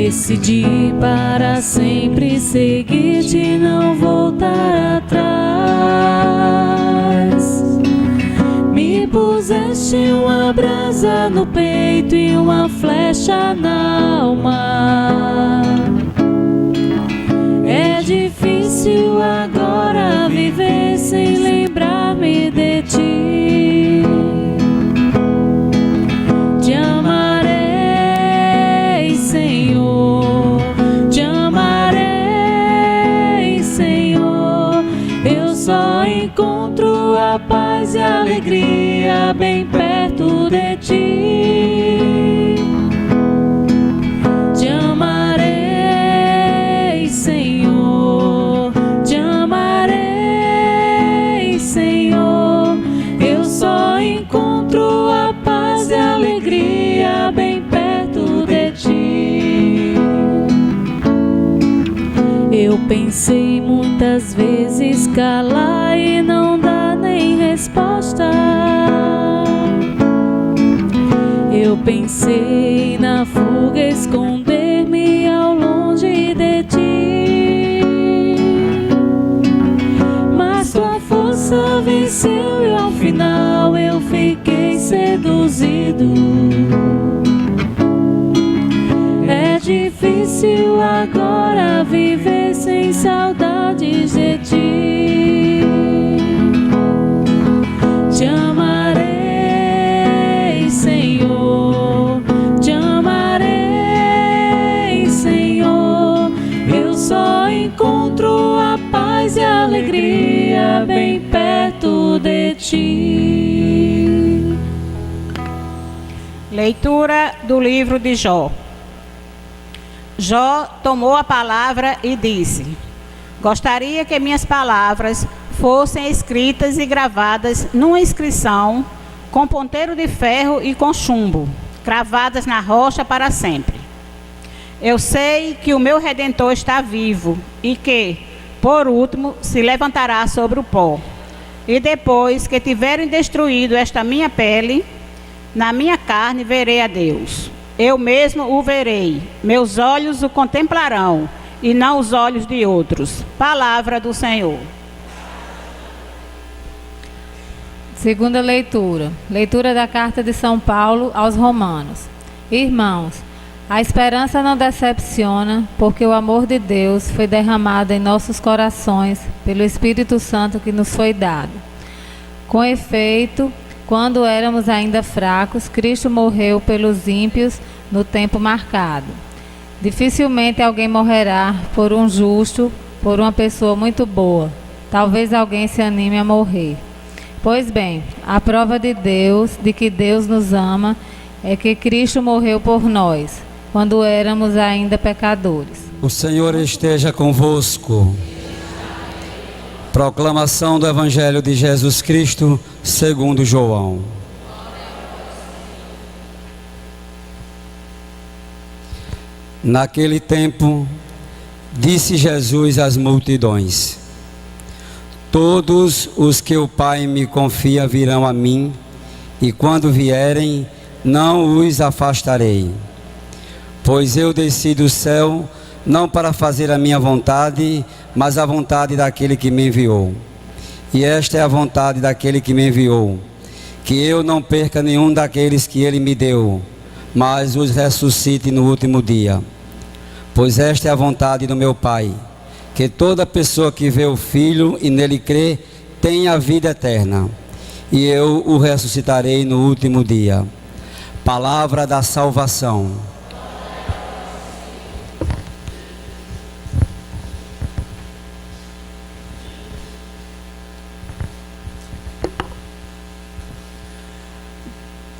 Decidi para sempre seguir-te e não voltar atrás. Me puseste uma brasa no peito e uma flecha na alma. É difícil agora viver sem lembrar-me de ti. Te amarei, Senhor, te amarei, Senhor. Eu só encontro a paz e a alegria bem perto de ti. Te amarei, Senhor, te amarei, Senhor. Eu só encontro a paz e a alegria bem perto de ti. Eu pensei muitas vezes calar e não dar nem resposta. Eu pensei na fuga, esconder-me ao longe de ti. Mas tua força venceu e ao final eu fiquei seduzido. É difícil agora viver sem saudades de ti. Te amarei, Senhor, te amarei, Senhor. Eu só encontro a paz e a alegria bem perto de ti. Leitura do livro de Jó. Jó tomou a palavra e disse: gostaria que minhas palavras fossem escritas e gravadas numa inscrição, com ponteiro de ferro e com chumbo, cravadas na rocha para sempre. Eu sei que o meu Redentor está vivo e que, por último, se levantará sobre o pó. E depois que tiverem destruído esta minha pele, na minha carne verei a Deus. Eu mesmo o verei, meus olhos o contemplarão, e não os olhos de outros. Palavra do Senhor. Segunda leitura. Leitura da carta de São Paulo aos Romanos. Irmãos, a esperança não decepciona, porque o amor de Deus foi derramado em nossos corações pelo Espírito Santo que nos foi dado. Com efeito, quando éramos ainda fracos, Cristo morreu pelos ímpios no tempo marcado. Dificilmente alguém morrerá por um justo, por uma pessoa muito boa. Talvez alguém se anime a morrer. Pois bem, a prova de Deus, de que Deus nos ama, é que Cristo morreu por nós, quando éramos ainda pecadores. O Senhor esteja convosco. Proclamação do Evangelho de Jesus Cristo segundo João. Naquele tempo, disse Jesus às multidões: todos os que o Pai me confia virão a mim, e quando vierem, não os afastarei. Pois eu desci do céu, não para fazer a minha vontade, mas a vontade daquele que me enviou. E esta é a vontade daquele que me enviou, que eu não perca nenhum daqueles que ele me deu, mas os ressuscite no último dia. Pois esta é a vontade do meu Pai, que toda pessoa que vê o Filho e nele crê, tenha a vida eterna, e eu o ressuscitarei no último dia. Palavra da salvação.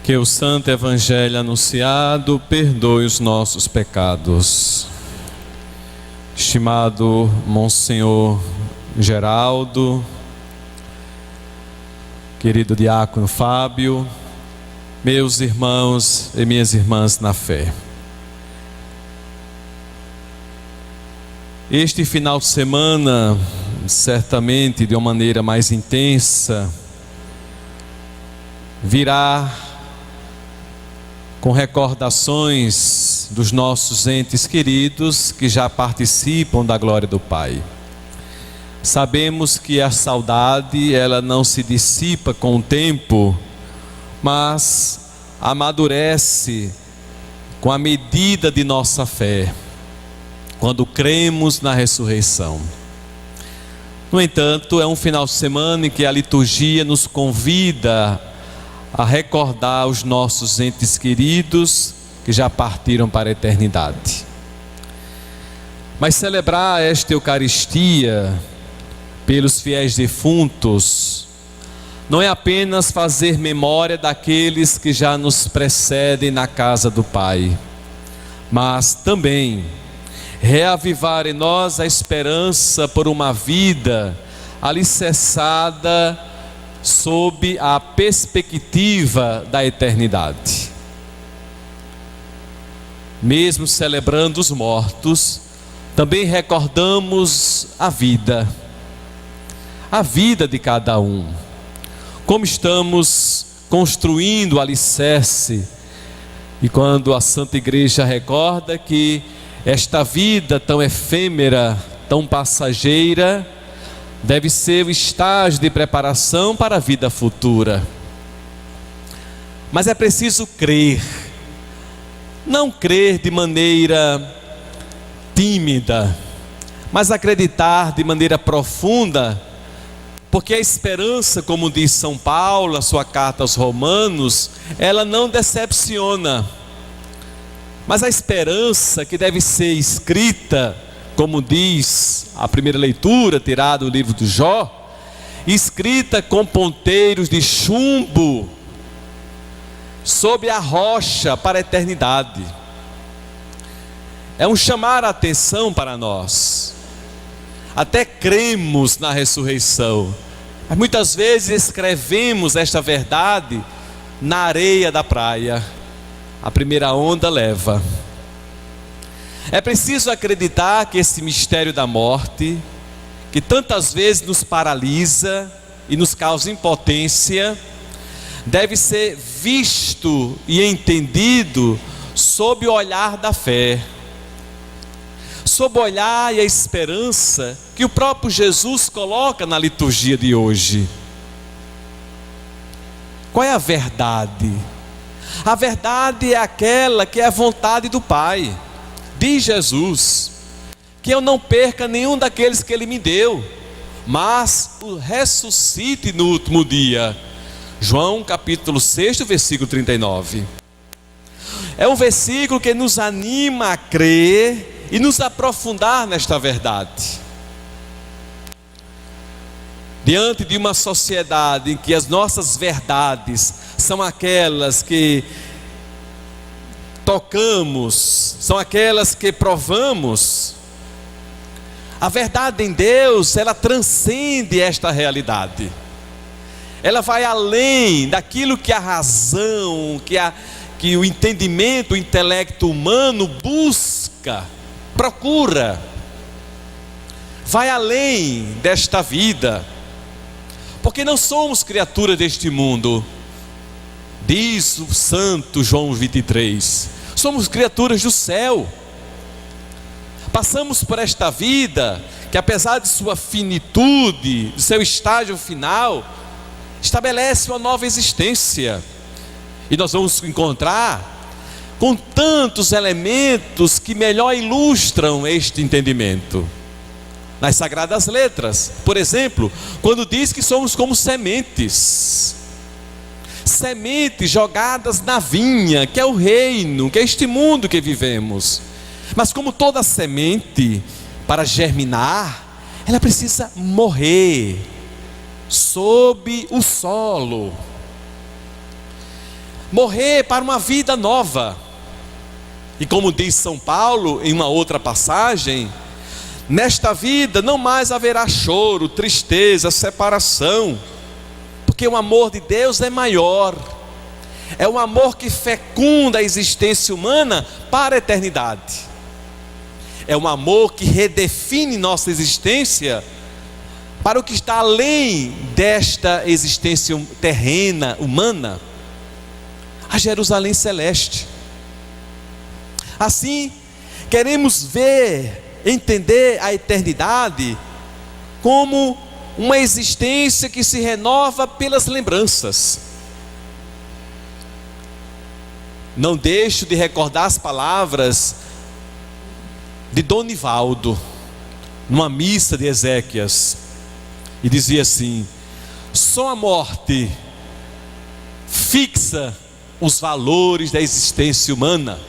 Que o Santo Evangelho anunciado perdoe os nossos pecados. Estimado Monsenhor Geraldo, querido diácono Fábio, meus irmãos e minhas irmãs na fé. Este final de semana, certamente de uma maneira mais intensa, virá com recordações vidas dos nossos entes queridos que já participam da glória do Pai. Sabemos que a saudade, ela não se dissipa com o tempo, mas amadurece com a medida de nossa fé, quando cremos na ressurreição. No entanto, é um final de semana em que a liturgia nos convida a recordar os nossos entes queridos que já partiram para a eternidade. Mas celebrar esta Eucaristia pelos fiéis defuntos não é apenas fazer memória daqueles que já nos precedem na casa do Pai, mas também reavivar em nós a esperança por uma vida alicerçada sob a perspectiva da eternidade. Mesmo celebrando os mortos, também recordamos a vida de cada um. Como estamos construindo o alicerce, e quando a Santa Igreja recorda que esta vida tão efêmera, tão passageira, deve ser o estágio de preparação para a vida futura. Mas é preciso crer, não crer de maneira tímida, mas acreditar de maneira profunda, porque a esperança, como diz São Paulo, a sua carta aos Romanos, ela não decepciona. Mas a esperança que deve ser escrita, como diz a primeira leitura, tirada do livro do Jó, escrita com ponteiros de chumbo, sob a rocha para a eternidade. É um chamar a atenção para nós. Até cremos na ressurreição, mas muitas vezes escrevemos esta verdade na areia da praia. A primeira onda leva. É preciso acreditar que esse mistério da morte, que tantas vezes nos paralisa e nos causa impotência, deve ser visto e entendido sob o olhar da fé, sob o olhar e a esperança que o próprio Jesus coloca na liturgia de hoje. Qual é a verdade? A verdade é aquela que é a vontade do Pai. Diz Jesus, que eu não perca nenhum daqueles que Ele me deu, mas o ressuscite no último dia. João capítulo 6, versículo 39. É um versículo que nos anima a crer e nos aprofundar nesta verdade. Diante de uma sociedade em que as nossas verdades são aquelas que tocamos, são aquelas que provamos, a verdade em Deus, ela transcende esta realidade. Ela vai além daquilo que a razão, que o entendimento, o intelecto humano busca, procura. Vai além desta vida, porque não somos criaturas deste mundo. Diz o santo João 23, somos criaturas do céu. Passamos por esta vida, que apesar de sua finitude, de seu estágio final, estabelece uma nova existência. E nós vamos encontrar com tantos elementos que melhor ilustram este entendimento. Nas Sagradas Letras, por exemplo, quando diz que somos como sementes jogadas na vinha, que é o reino, que é este mundo que vivemos. Mas como toda semente, para germinar, ela precisa morrer sob o solo, morrer para uma vida nova. E como diz São Paulo em uma outra passagem, nesta vida não mais haverá choro, tristeza, separação, porque o amor de Deus é maior. É um amor que fecunda a existência humana para a eternidade. É um amor que redefine nossa existência para o que está além desta existência terrena, humana, a Jerusalém celeste. Assim, queremos ver, entender a eternidade como uma existência que se renova pelas lembranças. Não deixo de recordar as palavras de Dom Nivaldo, numa missa de Ezequias, e dizia assim: só a morte fixa os valores da existência humana,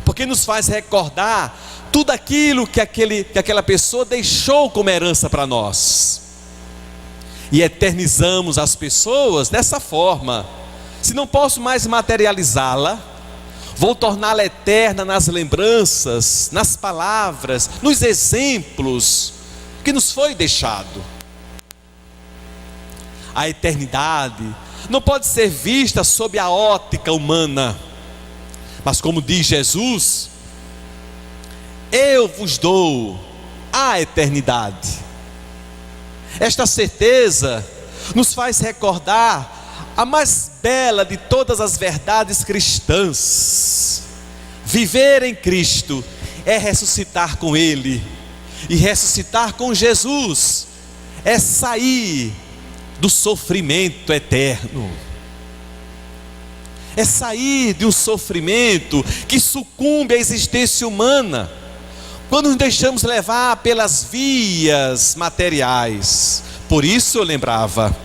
porque nos faz recordar tudo aquilo que aquela pessoa deixou como herança para nós, e eternizamos as pessoas dessa forma. Se não posso mais materializá-la, vou torná-la eterna nas lembranças, nas palavras, nos exemplos que nos foi deixado. A eternidade não pode ser vista sob a ótica humana, mas como diz Jesus, eu vos dou a eternidade. Esta certeza nos faz recordar a mais bela de todas as verdades cristãs. Viver em Cristo é ressuscitar com Ele, e ressuscitar com Jesus é sair do sofrimento eterno, é sair de um sofrimento que sucumbe à existência humana, quando nos deixamos levar pelas vias materiais. Por isso eu lembrava,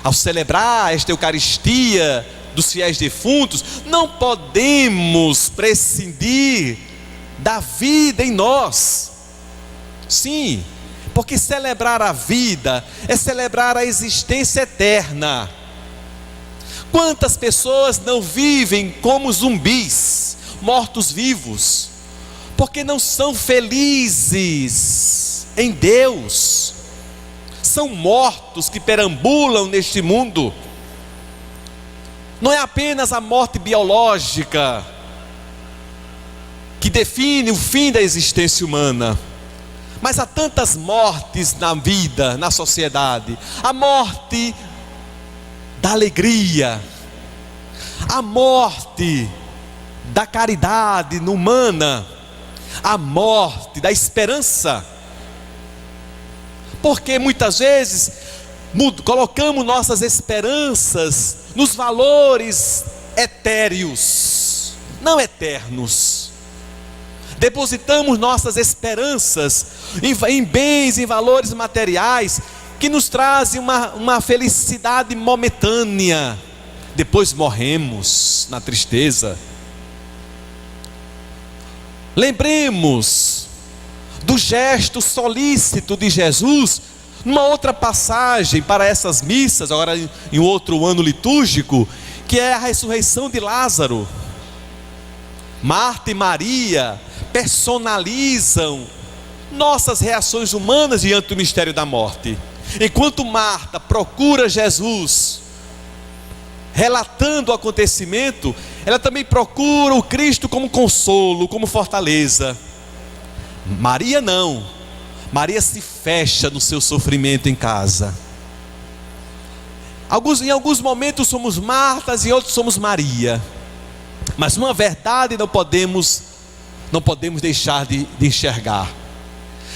ao celebrar esta Eucaristia dos fiéis defuntos, não podemos prescindir da vida em nós. Sim, porque celebrar a vida é celebrar a existência eterna. Quantas pessoas não vivem como zumbis, mortos-vivos, porque não são felizes em Deus? São mortos que perambulam neste mundo. Não é apenas a morte biológica que define o fim da existência humana, mas há tantas mortes na vida, na sociedade. A morte da alegria, a morte da caridade humana, a morte da esperança. Porque muitas vezes colocamos nossas esperanças nos valores etéreos, não eternos. Depositamos nossas esperanças em bens, em valores materiais que nos trazem uma felicidade momentânea. Depois morremos na tristeza. Lembremos do gesto solícito de Jesus numa outra passagem para essas missas, agora em outro ano litúrgico, que é a ressurreição de Lázaro. Marta e Maria personalizam nossas reações humanas diante do mistério da morte. Enquanto Marta procura Jesus, relatando o acontecimento, ela também procura o Cristo como consolo, como fortaleza. Maria não. Maria se fecha no seu sofrimento em casa. Em alguns momentos somos Martas, em outros somos Maria. Mas uma verdade não podemos deixar de enxergar.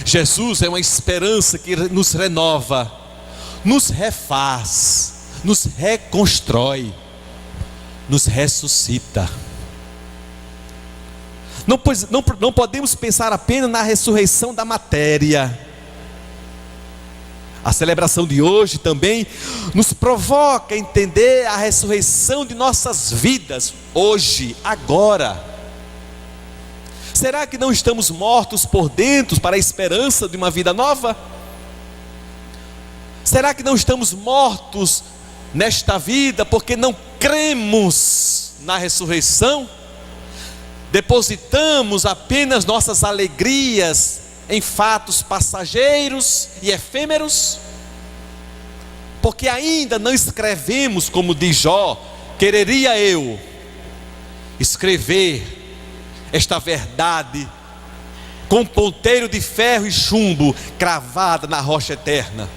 Jesus é uma esperança que nos renova, nos refaz, nos reconstrói, nos ressuscita. Não podemos pensar apenas na ressurreição da matéria. A celebração de hoje também nos provoca a entender a ressurreição de nossas vidas, hoje, agora. Será que não estamos mortos por dentro para a esperança de uma vida nova? Será que não estamos mortos nesta vida porque não cremos na ressurreição? Depositamos apenas nossas alegrias em fatos passageiros e efêmeros? Porque ainda não escrevemos, como diz Jó, quereria eu escrever esta verdade com ponteiro de ferro e chumbo cravada na rocha eterna.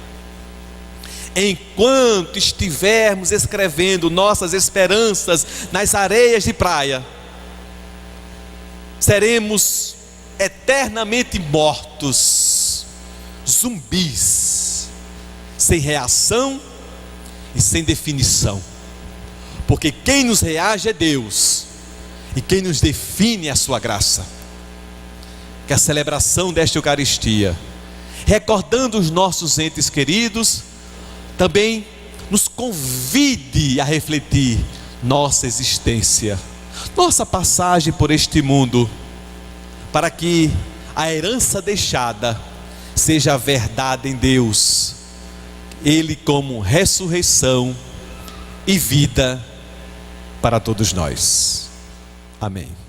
Enquanto estivermos escrevendo nossas esperanças nas areias de praia, seremos eternamente mortos, zumbis, sem reação e sem definição. Porque quem nos reage é Deus, e quem nos define é a sua graça. Que a celebração desta Eucaristia, recordando os nossos entes queridos, também nos convide a refletir nossa existência, nossa passagem por este mundo, para que a herança deixada seja a verdade em Deus, Ele como ressurreição e vida para todos nós. Amém.